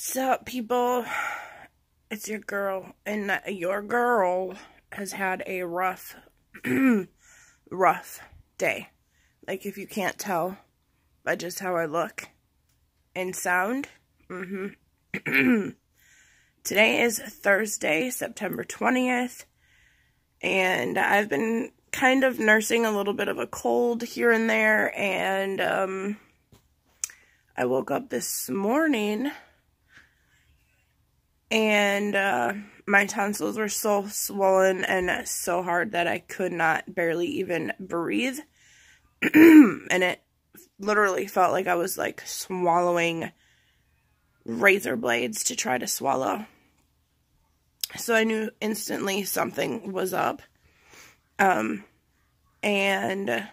Sup, people? It's your girl, and your girl has had a rough, rough day. Like, if you can't tell by just how I look and sound. Today is Thursday, September 20th, and I've been kind of nursing a little bit of a cold here and there, and I woke up this morning and my tonsils were so swollen and so hard that I could not barely even breathe. And it literally felt like I was like swallowing razor blades to try to swallow. So I knew instantly something was up. And I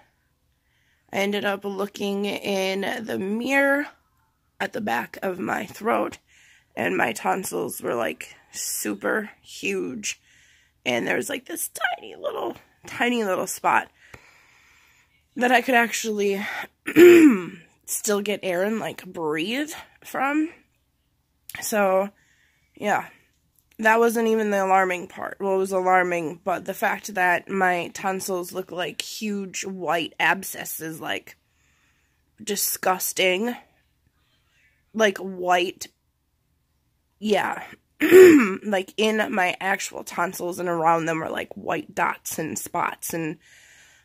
ended up looking in the mirror at the back of my throat, and my tonsils were like super huge, and there was like this tiny little spot that I could actually still get air and like breathe from. So yeah, that wasn't even the alarming part. Well, it was alarming, but the fact that my tonsils look like huge white abscesses, like disgusting, like white, yeah, like in my actual tonsils and around them are like white dots and spots, and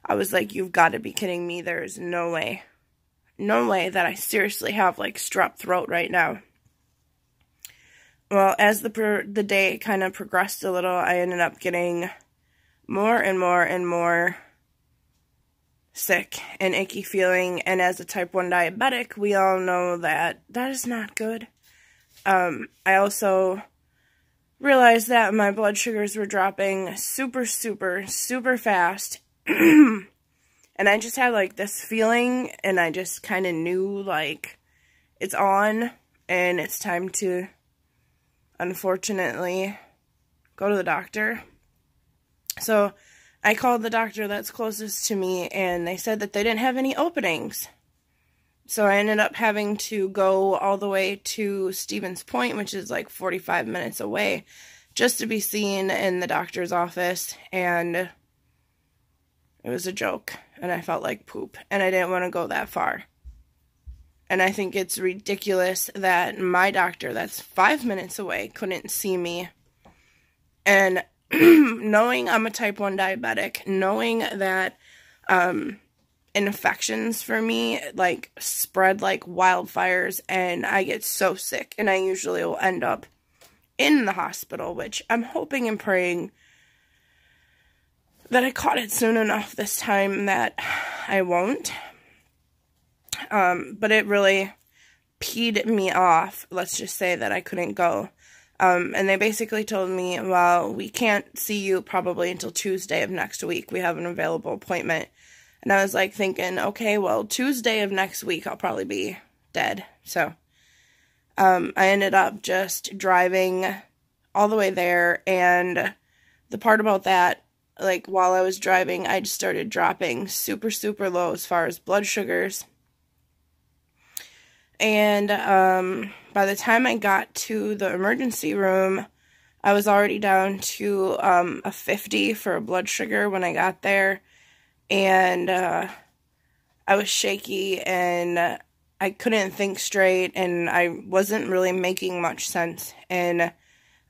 I was like, you've got to be kidding me. There's no way that I seriously have like strep throat right now. Well, as the day kind of progressed a little, I ended up getting more and more and more sick and icky feeling, and as a type 1 diabetic, we all know that that is not good. I also realized that my blood sugars were dropping super fast, and I just had like this feeling, and I just kind of knew like it's on, and it's time to, unfortunately, go to the doctor. So I called the doctor that's closest to me, and they said that they didn't have any openings. So I ended up having to go all the way to Stevens Point, which is like 45 minutes away, just to be seen in the doctor's office, and it was a joke, and I felt like poop, and I didn't want to go that far. And I think it's ridiculous that my doctor that's 5 minutes away couldn't see me. And knowing I'm a type 1 diabetic, knowing that infections for me like spread like wildfires, and I get so sick, and I usually will end up in the hospital, which I'm hoping and praying that I caught it soon enough this time that I won't. But it really peed me off. Let's just say that I couldn't go. And they basically told me, well, we can't see you probably until Tuesday of next week. We have an available appointment. And I was like thinking, okay, well, Tuesday of next week, I'll probably be dead. So, I ended up just driving all the way there. And the part about that, like while I was driving, I just started dropping super low as far as blood sugars. And by the time I got to the emergency room, I was already down to a 50 for a blood sugar when I got there. And I was shaky, and I couldn't think straight, and I wasn't really making much sense. And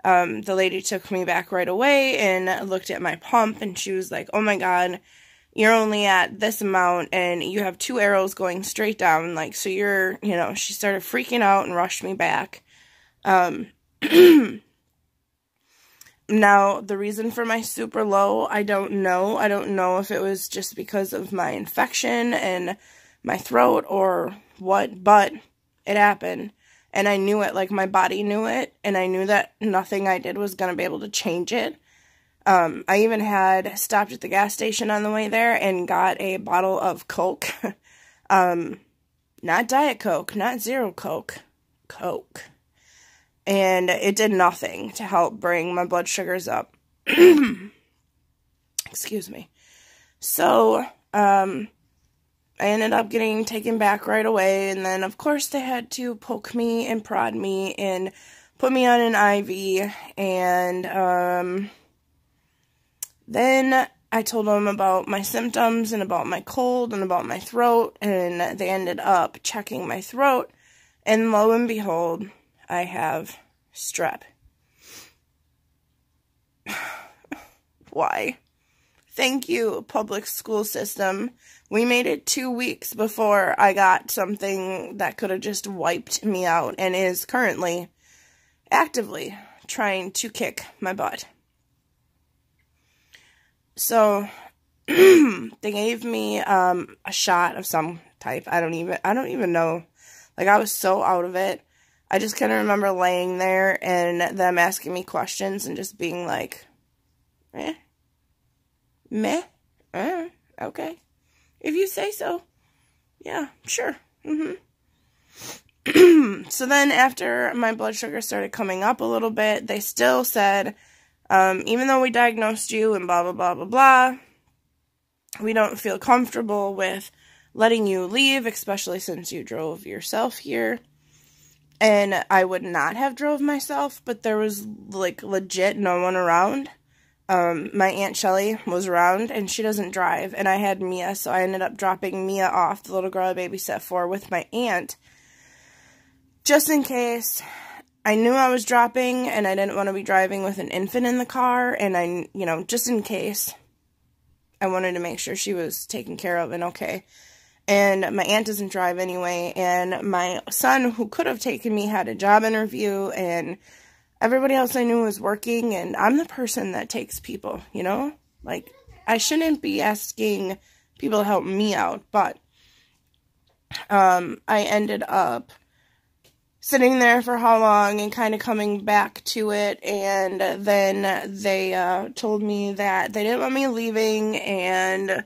the lady took me back right away and looked at my pump, and she was like, oh my God, you're only at this amount, and you have 2 arrows going straight down, like, so you're, you know, she started freaking out and rushed me back. Now, the reason for my super low, I don't know. I don't know if it was just because of my infection and my throat or what, but it happened, and I knew it, like, my body knew it, and I knew that nothing I did was going to be able to change it. I even had stopped at the gas station on the way there and got a bottle of Coke. Not Diet Coke, not Zero Coke, Coke. And it did nothing to help bring my blood sugars up. Excuse me. So, I ended up getting taken back right away, and then, of course, they had to poke me and prod me and put me on an IV, and then I told them about my symptoms and about my cold and about my throat, and they ended up checking my throat, and lo and behold, I have strep. Why? Thank you, public school system. We made it 2 weeks before I got something that could have just wiped me out and is currently actively trying to kick my butt. So, they gave me a shot of some type. I don't even know. Like, I was so out of it. I just kind of remember laying there and them asking me questions and just being like, meh, okay. If you say so. Yeah, sure. So then after my blood sugar started coming up a little bit, they still said, even though we diagnosed you and blah, blah, blah, blah, blah, we don't feel comfortable with letting you leave, especially since you drove yourself here. And I would not have drove myself, but there was, like, legit no one around. My Aunt Shelly was around, and she doesn't drive, and I had Mia, so I ended up dropping Mia off, the little girl I babysat for, with my aunt, just in case. I knew I was dropping, and I didn't want to be driving with an infant in the car, and just in case, I wanted to make sure she was taken care of and okay. And my aunt doesn't drive anyway, and my son, who could have taken me, had a job interview, and everybody else I knew was working, and I'm the person that takes people, you know? Like, I shouldn't be asking people to help me out, but I ended up sitting there for how long and kind of coming back to it, and then they told me that they didn't want me leaving, and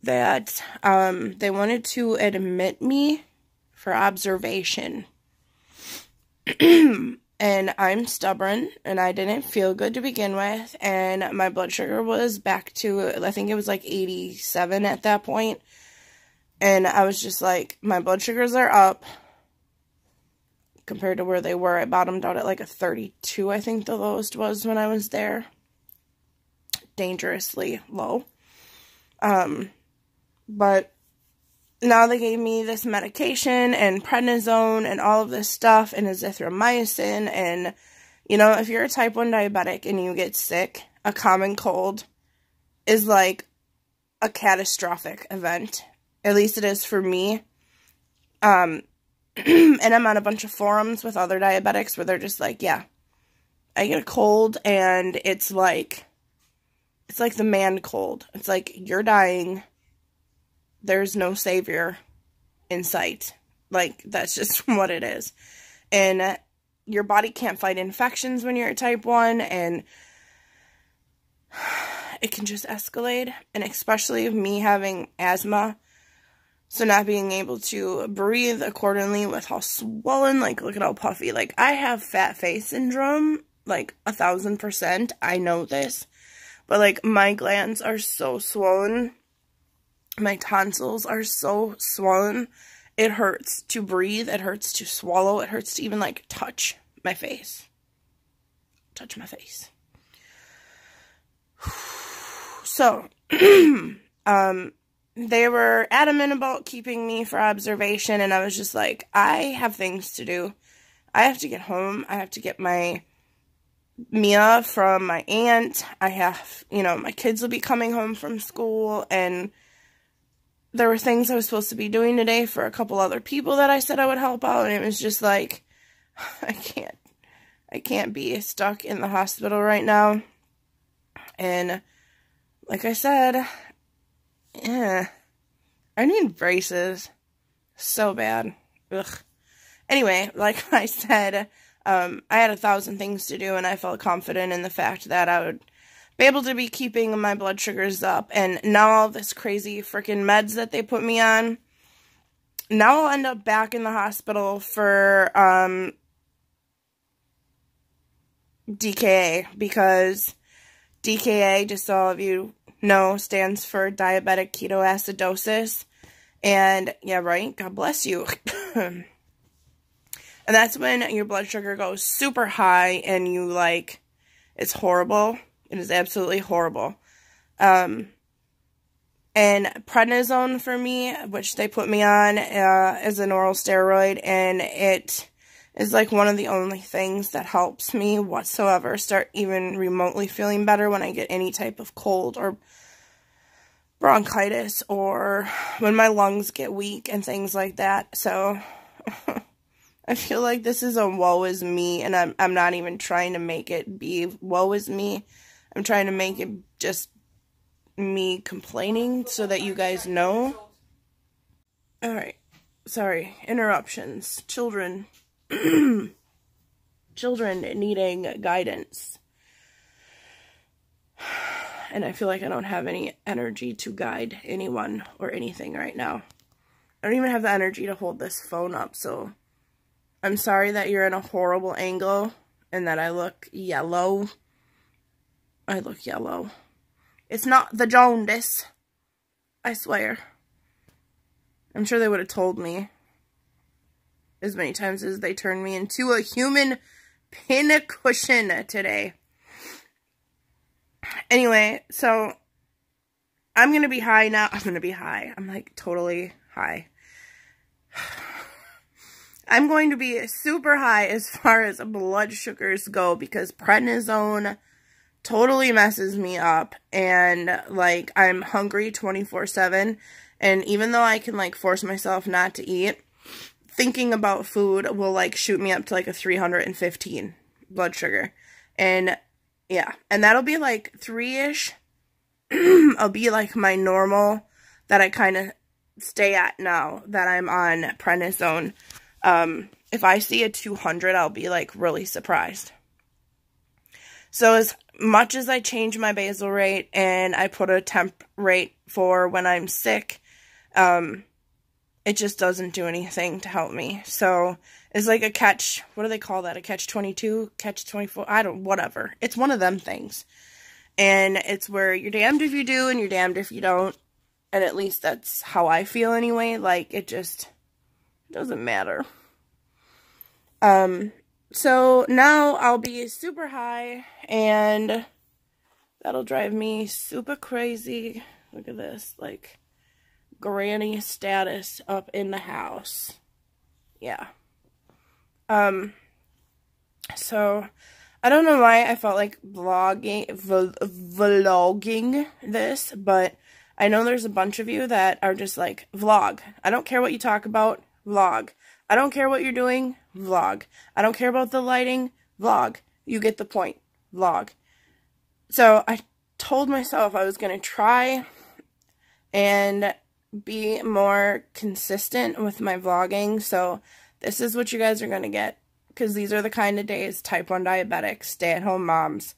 that they wanted to admit me for observation. And I'm stubborn, and I didn't feel good to begin with, and my blood sugar was back to, I think it was like 87 at that point, and I was just like, my blood sugars are up compared to where they were. I bottomed out at like a 32, I think the lowest was when I was there. Dangerously low. But now they gave me this medication and prednisone and all of this stuff and azithromycin, and, if you're a type 1 diabetic and you get sick, a common cold is like a catastrophic event. At least it is for me. And I'm on a bunch of forums with other diabetics where they're just like, yeah, I get a cold and it's like the man cold. It's like, you're dying. There's no savior in sight. Like, that's just what it is. And your body can't fight infections when you're a type 1, and it can just escalate. And especially me having asthma, so not being able to breathe accordingly with how swollen, like, look at how puffy. Like, I have fat face syndrome, like, 1000%. I know this. But, like, my glands are so swollen. My tonsils are so swollen, it hurts to breathe, it hurts to swallow, it hurts to even, like, touch my face. Touch my face. So, they were adamant about keeping me for observation, and I was just like, I have things to do. I have to get home. I have to get my Mia from my aunt. I have, my kids will be coming home from school, and there were things I was supposed to be doing today for a couple other people that I said I would help out, and it was just like, I can't be stuck in the hospital right now. And like I said, I need braces so bad. Ugh. Anyway, like I said, I had 1,000 things to do, and I felt confident in the fact that I would be able to be keeping my blood sugars up. And now all this crazy freaking meds that they put me on, now I'll end up back in the hospital for DKA, because DKA, just so all of you know, stands for diabetic ketoacidosis, And yeah, right, God bless you. And that's when your blood sugar goes super high and you like, it's horrible. It is absolutely horrible. And prednisone for me, which they put me on, is an oral steroid, and it is like one of the only things that helps me whatsoever start even remotely feeling better when I get any type of cold or bronchitis or when my lungs get weak and things like that. So I feel like this is a woe is me, and I'm not even trying to make it be woe is me. I'm trying to make it just me complaining so that you guys know. Alright, sorry, interruptions. Children needing guidance. And I feel like I don't have any energy to guide anyone or anything right now. I don't even have the energy to hold this phone up, so I'm sorry that you're in a horrible angle and that I look yellow. I look yellow. It's not the jaundice. I swear. I'm sure they would have told me as many times as they turned me into a human pincushion today. Anyway, so I'm going to be high now. I'm going to be high. I'm like totally high. I'm going to be super high as far as blood sugars go because prednisone totally messes me up, and like I'm hungry 24/7, and even though I can like force myself not to eat, thinking about food will like shoot me up to like a 315 blood sugar. And yeah, and that'll be like 3-ish. I'll be like my normal that I kind of stay at now that I'm on prednisone. If I see a 200, I'll be like really surprised. So as much as I change my basal rate and I put a temp rate for when I'm sick, it just doesn't do anything to help me. So it's like a catch, what do they call that? A catch 22, catch 24, whatever. It's one of them things. And it's where you're damned if you do and you're damned if you don't. And at least that's how I feel anyway. Like, it just doesn't matter. So now I'll be super high, and that'll drive me super crazy. Look at this, like, granny status up in the house. Yeah. So, I don't know why I felt like vlogging this, but I know there's a bunch of you that are just like, vlog. I don't care what you talk about, vlog. I don't care what you're doing, vlog. I don't care about the lighting, vlog. You get the point, vlog. So I told myself I was going to try and be more consistent with my vlogging. So this is what you guys are going to get. Because these are the kind of days type 1 diabetics, stay-at-home moms,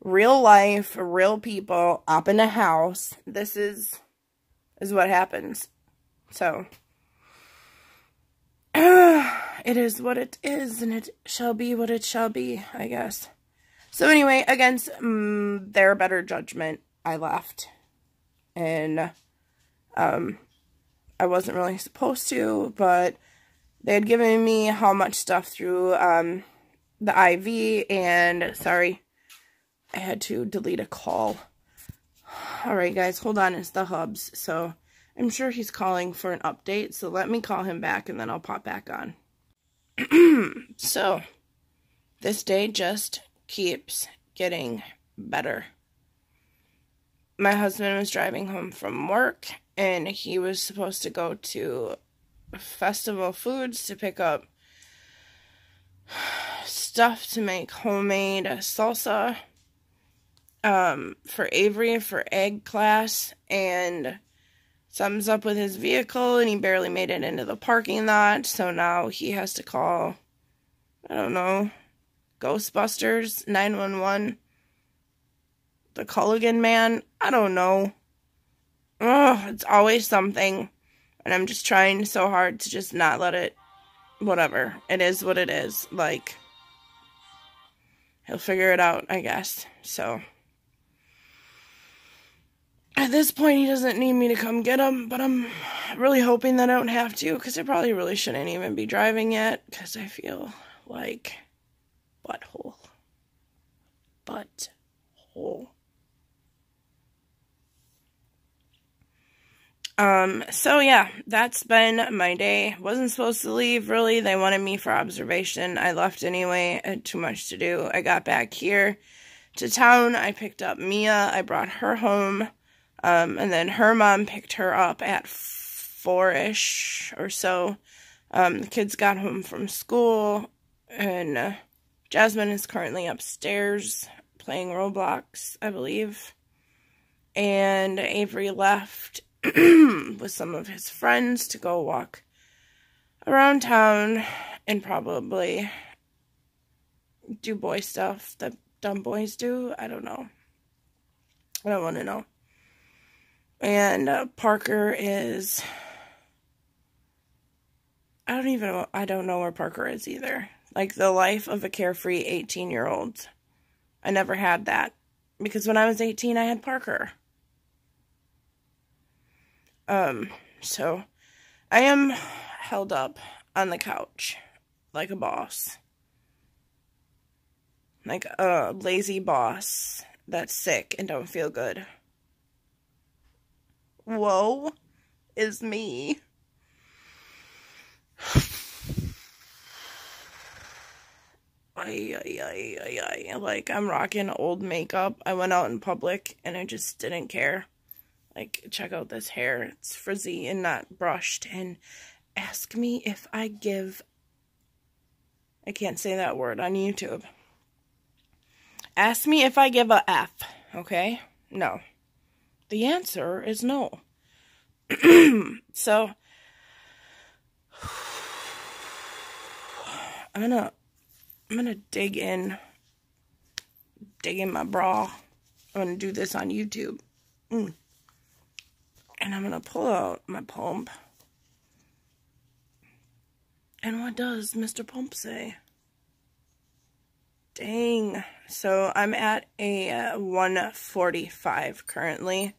real life, real people, up in a house. This is what happens. So it is what it is, and it shall be what it shall be, I guess. So anyway, against their better judgment, I left. And I wasn't really supposed to, but they had given me how much stuff through the IV, and sorry, I had to delete a call. Alright guys, hold on, it's the hubs. So I'm sure he's calling for an update, so let me call him back and then I'll pop back on. So, this day just keeps getting better. My husband was driving home from work, and he was supposed to go to Festival Foods to pick up stuff to make homemade salsa for Avery for egg class, and something's up with his vehicle, and he barely made it into the parking lot, so now he has to call, I don't know, Ghostbusters, 911, the Culligan man, I don't know. Ugh, it's always something, and I'm just trying so hard to just not let it, whatever, it is what it is, like, he'll figure it out, I guess, so. At this point, he doesn't need me to come get him, but I'm really hoping that I don't have to, because I probably really shouldn't even be driving yet, because I feel like butthole. Butthole. So yeah, that's been my day. Wasn't supposed to leave, really. They wanted me for observation. I left anyway. I had too much to do. I got back here to town. I picked up Mia. I brought her home. And then her mom picked her up at 4-ish or so. The kids got home from school, and Jasmine is currently upstairs playing Roblox, I believe. And Avery left with some of his friends to go walk around town and probably do boy stuff that dumb boys do. I don't know. I don't want to know. And Parker is, I don't know where Parker is either. Like, the life of a carefree 18-year-old. I never had that. Because when I was 18, I had Parker. So, I am held up on the couch like a boss. Like a lazy boss that's sick and don't feel good. Woe is me. Like, I'm rocking old makeup. I went out in public and I just didn't care. Like, check out this hair. It's frizzy and not brushed. And ask me if I give... I can't say that word on YouTube. Ask me if I give a F, okay? No. The answer is no. So, I'm gonna dig in my bra. I'm gonna do this on YouTube. And I'm gonna pull out my pump. And what does Mr. Pump say? Dang. So I'm at a 145 currently.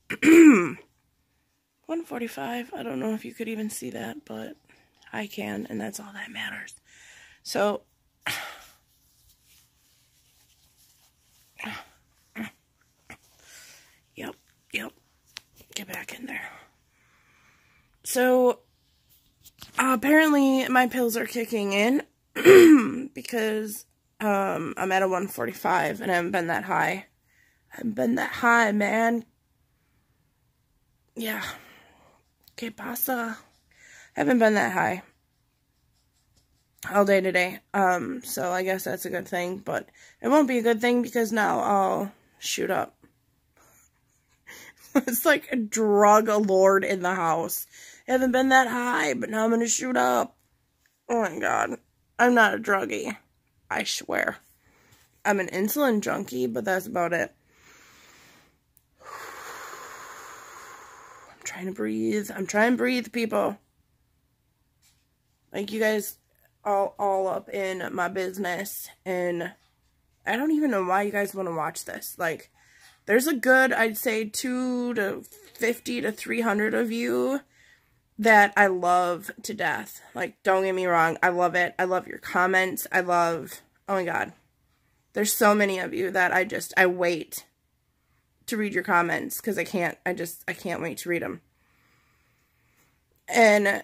145. I don't know if you could even see that, but I can, and that's all that matters. So, yep. Get back in there. So, apparently my pills are kicking in because I'm at a 145 and I haven't been that high. I haven't been that high, man. Yeah. ¿Qué pasa? I haven't been that high all day today. So I guess that's a good thing, but it won't be a good thing because now I'll shoot up. It's like a drug lord in the house. I haven't been that high, but now I'm gonna shoot up. Oh my god. I'm not a druggie. I swear. I'm an insulin junkie, but that's about it. I'm trying to breathe. I'm trying to breathe, people. Like, you guys all up in my business, and I don't even know why you guys want to watch this. Like, there's a good, I'd say, 250 to 300 of you that I love to death. Like, don't get me wrong, I love it. I love your comments. I love, oh my god. There's so many of you that I wait to read your comments because I can't wait to read them. And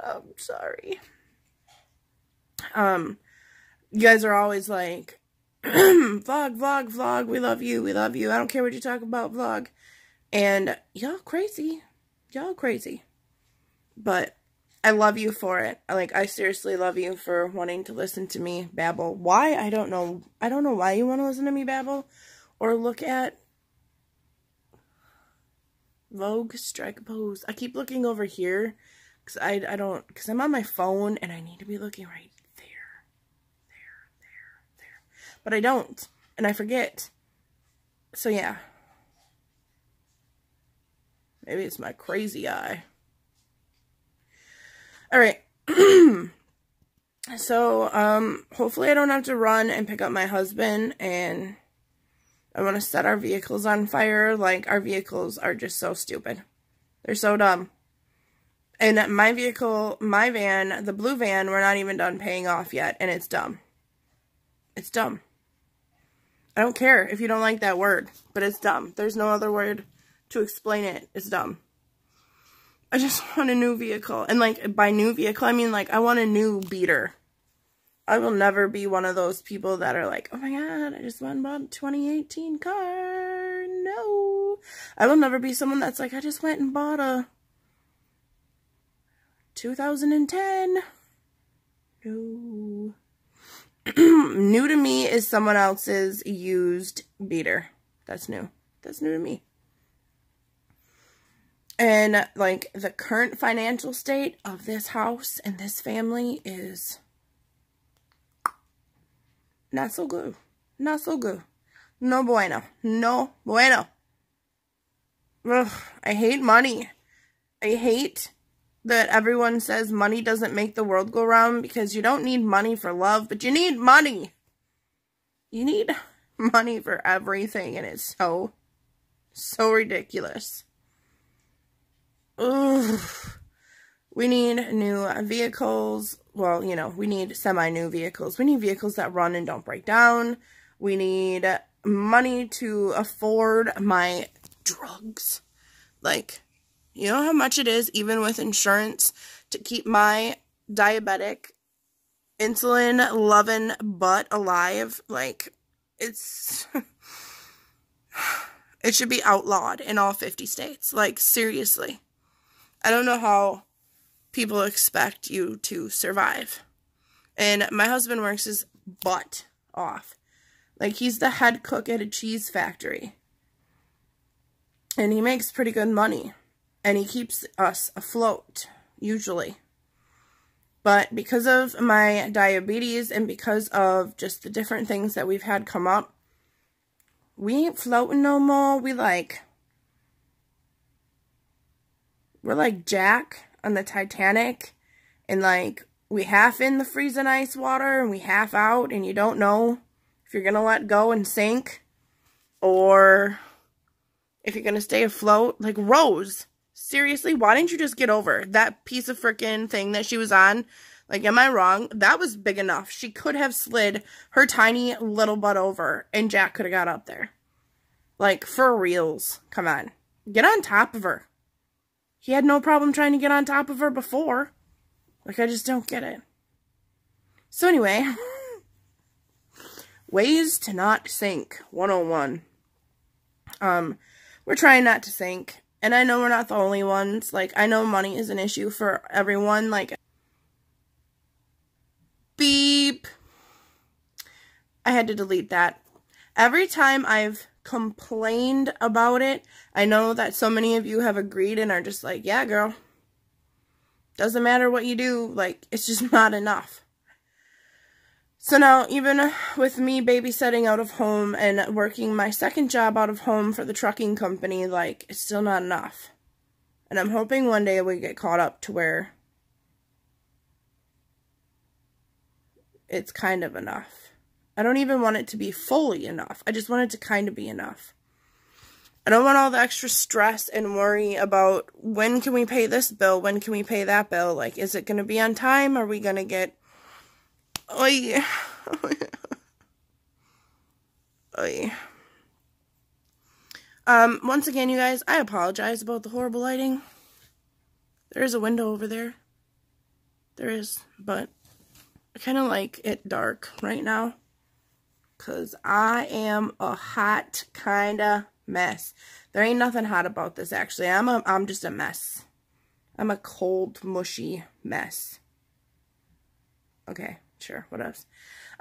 I'm sorry. You guys are always like, vlog, we love you. I don't care what you talk about, vlog. And y'all crazy. But I love you for it. Like, I seriously love you for wanting to listen to me babble. Why? I don't know. I don't know why you want to listen to me babble or look at Vogue, strike a pose. I keep looking over here because because I'm on my phone and I need to be looking right there. But I don't, and I forget. So yeah. Maybe it's my crazy eye. Alright. So, hopefully I don't have to run and pick up my husband and I want to set our vehicles on fire. Like, our vehicles are just so stupid. They're so dumb. And my vehicle, my van, the blue van, we're not even done paying off yet, and it's dumb. It's dumb. I don't care if you don't like that word, but it's dumb. There's no other word to explain it. It's dumb. I just want a new vehicle. And, like, by new vehicle, I mean, like, I want a new beater. I will never be one of those people that are like, oh my god, I just went and bought a 2018 car. No. I will never be someone that's like, I just went and bought a 2010. No. New to me is someone else's used beater. That's new. That's new to me. And, like, the current financial state of this house and this family is not so good. Not so good. No bueno. No bueno. Ugh, I hate money. I hate that everyone says money doesn't make the world go round, because you don't need money for love, but you need money. You need money for everything, and it's so ridiculous. Ugh. We need new vehicles. Well, you know, we need semi-new vehicles. We need vehicles that run and don't break down. We need money to afford my drugs. Like, you know how much it is, even with insurance, to keep my diabetic, insulin-loving butt alive? Like, it's... it should be outlawed in all 50 states. Like, seriously. I don't know how people expect you to survive. And my husband works his butt off. Like, he's the head cook at a cheese factory. And he makes pretty good money. And he keeps us afloat, usually. But because of my diabetes and because of just the different things that we've had come up, we ain't floating no more. We're like Jack on the Titanic, and like we half in the freezing ice water and we half out, and you don't know if you're gonna let go and sink or if you're gonna stay afloat. Like, Rose, seriously, why didn't you just get over that piece of frickin' thing that she was on? Like, am I wrong? That was big enough. She could have slid her tiny little butt over and Jack could have got up there. Like, for reals. Come on. Get on top of her. He had no problem trying to get on top of her before. Like, I just don't get it. So anyway, ways to not sink 101. We're trying not to sink. And I know we're not the only ones. Like, I know money is an issue for everyone. Like, beep. I had to delete that. Every time I've complained about it, I know that so many of you have agreed and are just like, yeah, girl, doesn't matter what you do, like, it's just not enough. So now, even with me babysitting out of home and working my second job out of home for the trucking company, like, it's still not enough. And I'm hoping one day we get caught up to where it's kind of enough. I don't even want it to be fully enough. I just want it to kind of be enough. I don't want all the extra stress and worry about when can we pay this bill, when can we pay that bill. Like, is it going to be on time? Are we going to get... Oy. Oy. Once again, you guys, I apologize about the horrible lighting. There is a window over there. There is, but I kind of like it dark right now. Because I am a hot kind of mess. There ain't nothing hot about this, actually. I'm just a mess. I'm a cold, mushy mess. Okay, sure, what else?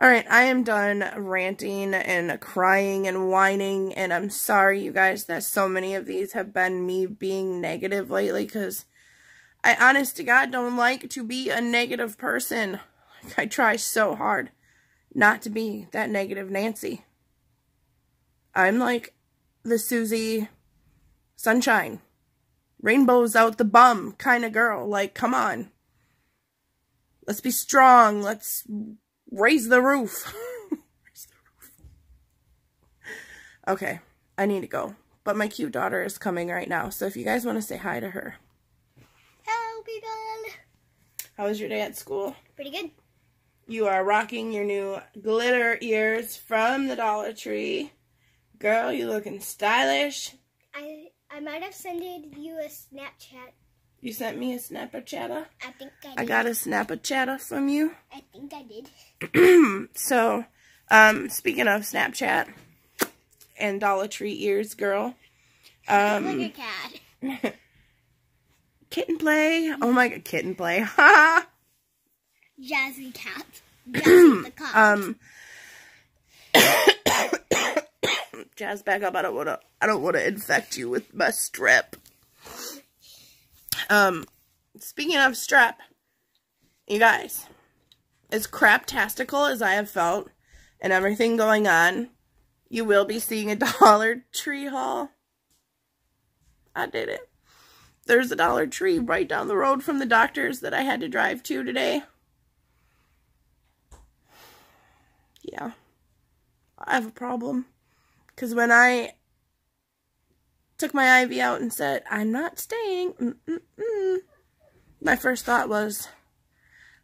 Alright, I am done ranting and crying and whining. And I'm sorry, you guys, that so many of these have been me being negative lately. Because I, honest to God, don't like to be a negative person. Like, I try so hard not to be that negative Nancy. I'm like the Susie Sunshine, rainbows out the bum kind of girl. Like, come on. Let's be strong. Let's raise the roof. Raise the roof. Okay, I need to go. But my cute daughter is coming right now, so if you guys want to say hi to her. Hello, people. How was your day at school? Pretty good. You are rocking your new glitter ears from the Dollar Tree. Girl, you looking stylish. I might have sent you a Snapchat. You sent me a Snapchat? I think I did. I got a Snapchat from you. I think I did. So, speaking of Snapchat and Dollar Tree ears, girl. Look at cat. Kitten play. Oh my god, kitten play. Jazzy cat. Jazzy the cat. Jazz, back up. I don't wanna infect you with my strep. Speaking of strep, you guys, as craptastical as I have felt and everything going on, you will be seeing a Dollar Tree haul. I did it. There's a Dollar Tree right down the road from the doctor's that I had to drive to today. Yeah. I have a problem. Because when I took my IV out and said, I'm not staying, my first thought was,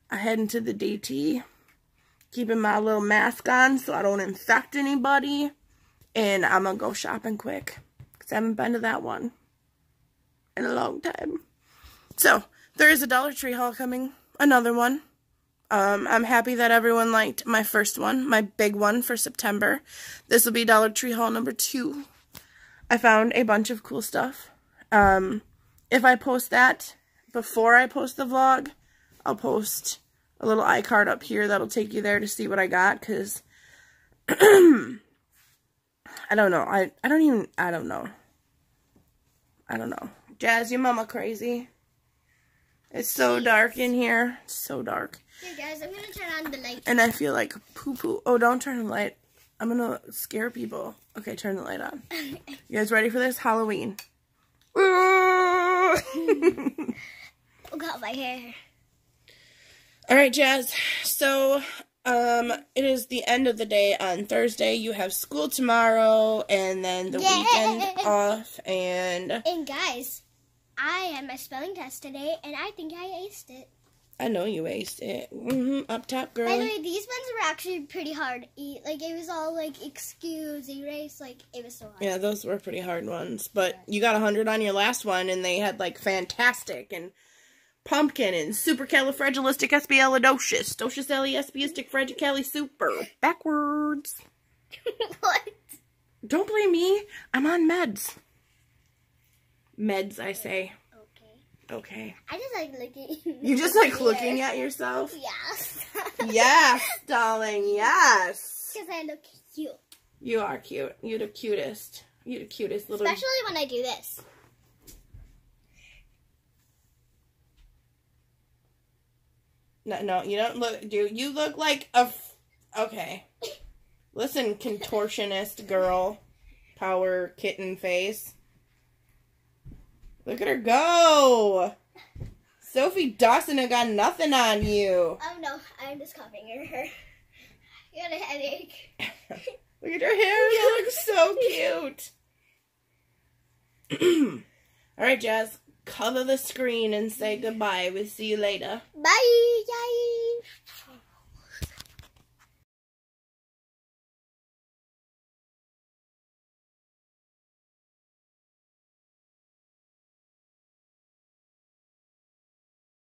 I head into the DT, keeping my little mask on so I don't infect anybody, and I'm going to go shopping quick. Because I haven't been to that one in a long time. So, there is a Dollar Tree haul coming. Another one. I'm happy that everyone liked my first one, my big one for September. This will be Dollar Tree haul number 2. I found a bunch of cool stuff. If I post that before I post the vlog, I'll post a little iCard up here that'll take you there to see what I got, because I don't know. I don't know. Jazz, your mama crazy. It's so dark in here. It's so dark. Hey guys, I'm gonna turn on the light. And I feel like poo-poo. Oh, don't turn the light. I'm gonna scare people. Okay, turn the light on. You guys ready for this? Halloween. Oh god, my hair. Alright, Jazz. So, it is the end of the day on Thursday. You have school tomorrow, and then the weekend off, and guys, I had my spelling test today, and I think I aced it. I know you aced it. Up top, girl. By the way, these ones were actually pretty hard. Like, it was all, like, excuse, erase, like, it was so hard. Yeah, those were pretty hard ones. But you got 100 on your last one, and they had, like, fantastic, and pumpkin, and supercalifragilisticexpialidocious, super. Backwards. What? Don't blame me. I'm on meds. Meds, I say. Okay. I just like looking. You just like looking at yourself? Yes. Yes, darling, yes. Because I look cute. You are cute. You're the cutest. You're the cutest little... Especially when I do this. No, you don't look... You look like a... Okay. Listen, contortionist girl. Power kitten face. Look at her go! Sophie Dawson ain't got nothing on you. Oh no, I'm just copying her. You got a headache. Look at her hair, you look so cute. Alright, Jazz, cover the screen and say goodbye. We'll see you later. Bye! Yay!